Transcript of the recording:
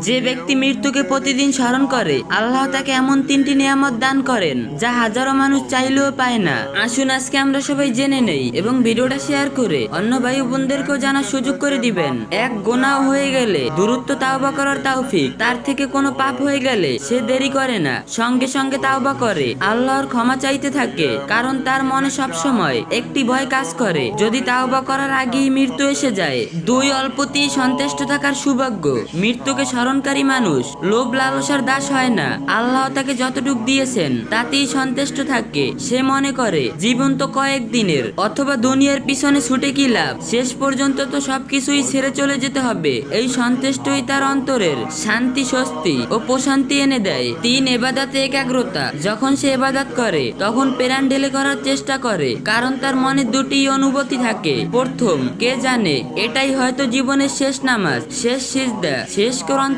যে ব্যক্তি মৃত্যুকে প্রতিদিন স্মরণ করে আল্লাহ তাকে এমন 3টি নিয়ামত দান করেন যা হাজারো মানুষ চাইলেও পায় না। আসুন আজকে আমরা সবাই জেনে নেই এবং ভিডিওটা শেয়ার করে অন্য ভাই বোনদেরকেও জানার সুযোগ করে দিবেন। এক গুনাহ হয়ে গেলে দ্রুত তাওবা করার তৌফিক, তার থেকে কোনো পাপ হয়ে গেলে সে দেরি করে না, সঙ্গে সঙ্গে তাওবা করে আল্লাহর ক্ষমা চাইতে থাকে, কারণ তার মনে সব সময় একটি ভয় কাজ করে যদি তাওবা করার আগেই মৃত্যু এসে যায়। 2 অল্পতেই সন্তুষ্ট থাকার সৌভাগ্য। মৃত্যুকে স্মরণকারী মানুষ লোভ লালসার দাস হয় না। আল্লাহ তাকে যতটুকু দিয়েছেন তাতেই সন্তুষ্ট থাকে। সে মনে করে জীবন তো কয়েক দিনের, অথবা দুনিয়ার পিছনে ছুটে কি লাভ, শেষ পর্যন্ত তো সবকিছুই ছেড়ে চলে যেতে হবে। এই সন্তুষ্টই তার অন্তরের শান্তি, স্বস্তি ও প্রশান্তি এনে দেয়। 3 ইবাদতে একাগ্রতা। যখন সে ইবাদত করে তখন প্রাণ ঢেলে করার চেষ্টা করে, কারণ তার মনে 2টি অনুভূতি থাকে। প্রথম, কে জানে এটাই হয়তো জীবনের শেষ নামাজ, শেষ সিজদা, শেষ কোরআন